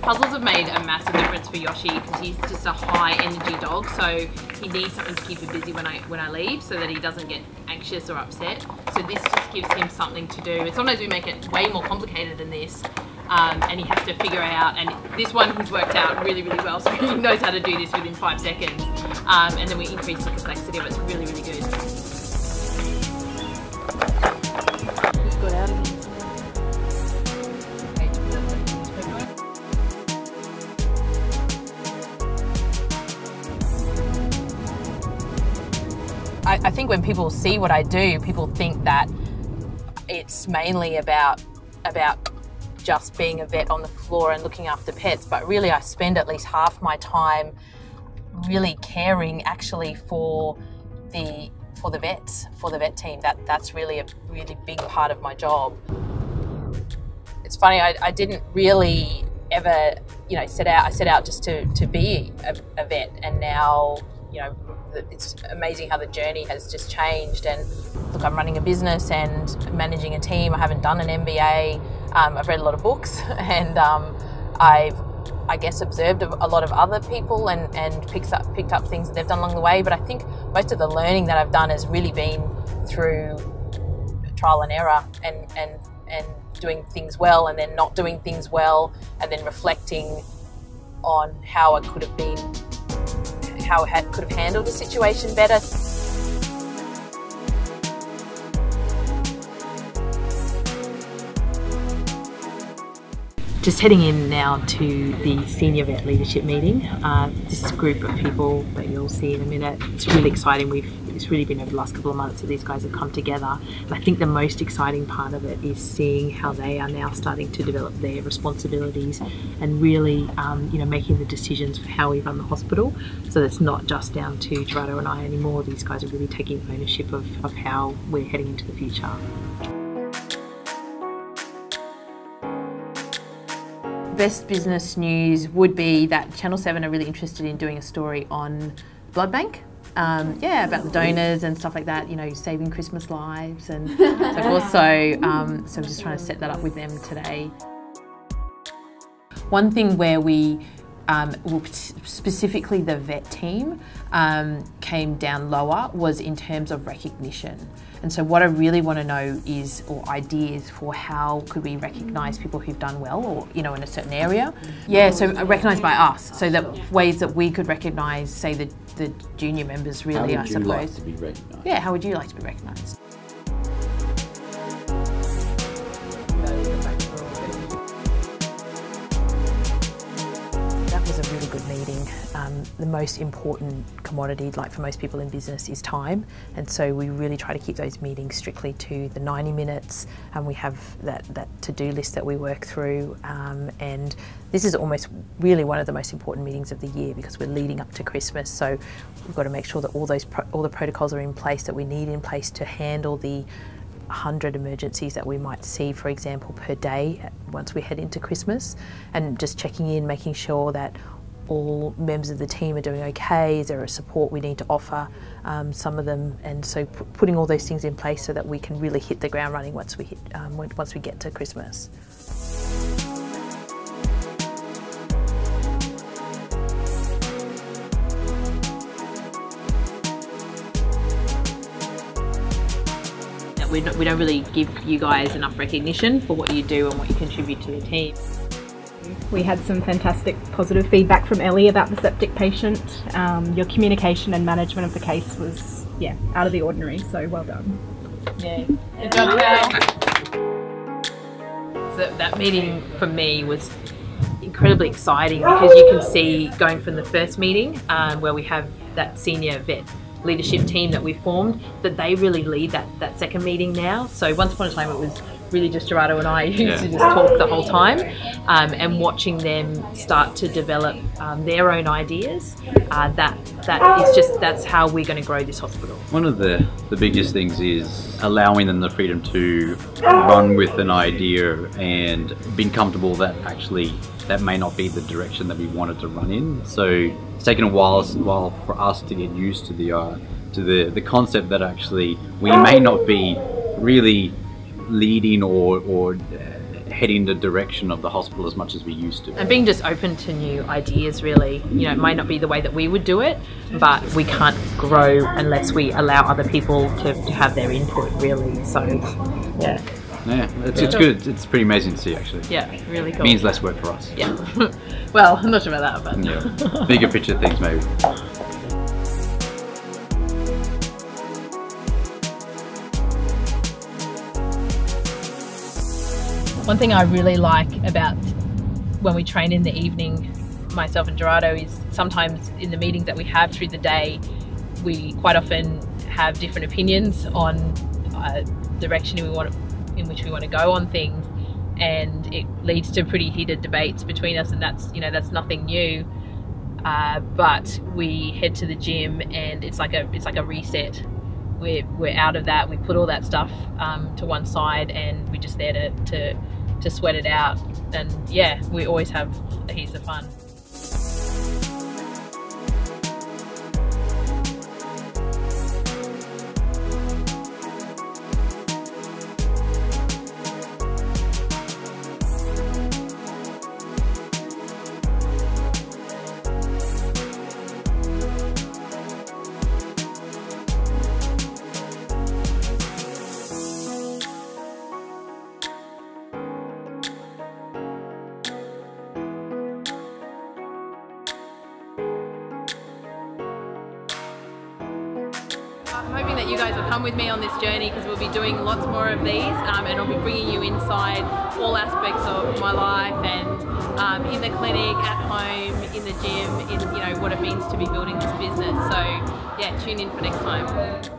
Puzzles have made a massive difference for Yoshi because he's just a high energy dog, so he needs something to keep him busy when I leave so that he doesn't get anxious or upset. So this just gives him something to do. And sometimes we make it way more complicated than this. And he has to figure out, and this one he's worked out really, really well, so he knows how to do this within 5 seconds. And then we increase the complexity of it. It's really, really good. He's got out of it. I think when people see what I do, people think that it's mainly about just being a vet on the floor and looking after pets, but really I spend at least half my time really caring actually for the vets, for the vet team. That's really a really big part of my job. It's funny, I didn't really ever, you know, set out just to be a vet, and now, you know, it's amazing how the journey has just changed. And look, I'm running a business and managing a team. I haven't done an MBA. I've read a lot of books, and I've, I guess, observed a lot of other people and picked up things that they've done along the way. But I think most of the learning that I've done has really been through trial and error, and doing things well and then not doing things well, and then reflecting on how I could have been, how I could have handled the situation better. Just heading in now to the senior vet leadership meeting. This group of people that you'll see in a minute, it's really exciting. It's really been over the last couple of months that these guys have come together. And I think the most exciting part of it is seeing how they are now starting to develop their responsibilities and really, you know, making the decisions for how we run the hospital. So it's not just down to Gerardo and I anymore. These guys are really taking ownership of how we're heading into the future. Best business news would be that Channel 7 are really interested in doing a story on blood bank. Yeah, about the donors and stuff like that, you know, saving Christmas lives and so forth. So I'm just trying to set that up with them today. One thing where we, specifically the vet team, came down lower was in terms of recognition. And so what I really want to know is, or ideas for how could we recognise people who've done well, or, you know, in a certain area. Yeah, so recognised by us, so that ways that we could recognise, say, the junior members really, I suppose. How would you like to be recognised? Yeah, how would you like to be recognised? That was a really good meeting. The most important commodity, like for most people in business, is time, and so we really try to keep those meetings strictly to the 90 minutes, and we have that to-do list that we work through, and this is almost really one of the most important meetings of the year because we're leading up to Christmas, so we've got to make sure that all the protocols are in place that we need in place to handle the 100 emergencies that we might see, for example, per day once we head into Christmas, and just checking in, making sure that all members of the team are doing okay. Is there a support we need to offer some of them, and so putting all those things in place so that we can really hit the ground running once we get to Christmas. We don't really give you guys enough recognition for what you do and what you contribute to the team. We had some fantastic positive feedback from Ellie about the septic patient. Your communication and management of the case was, yeah, out of the ordinary, so well done. Yeah. Good job, Al. So that meeting for me was incredibly exciting because you can see, going from the first meeting where we have that senior vet leadership team that we formed, that they really lead that second meeting now. So once upon a time it was really just Gerardo and I who used to just talk the whole time, and watching them start to develop their own ideas, that's how we're going to grow this hospital. One of the biggest things is allowing them the freedom to run with an idea and being comfortable that actually that may not be the direction that we wanted to run in. So it's taken a while for us to get used to the concept that actually we may not be really leading or head in the direction of the hospital as much as we used to. And being just open to new ideas, really. You know, it might not be the way that we would do it, but we can't grow unless we allow other people to have their input, really. So, yeah. Yeah, it's good. It's pretty amazing to see, actually. Yeah, really cool. It means less work for us. Yeah. Well, I'm not sure about that, but... Yeah. Bigger picture things, maybe. One thing I really like about when we train in the evening, myself and Gerardo, is sometimes in the meetings that we have through the day, we quite often have different opinions on direction in which we want to go on things, and it leads to pretty heated debates between us, and that's nothing new. But we head to the gym, and it's like a reset. We're out of that. We put all that stuff to one side, and we're just there to sweat it out. And yeah, we always have heaps of fun. I'm hoping that you guys will come with me on this journey, because we'll be doing lots more of these, and I'll be bringing you inside all aspects of my life, and in the clinic, at home, in the gym, in what it means to be building this business. So yeah, tune in for next time.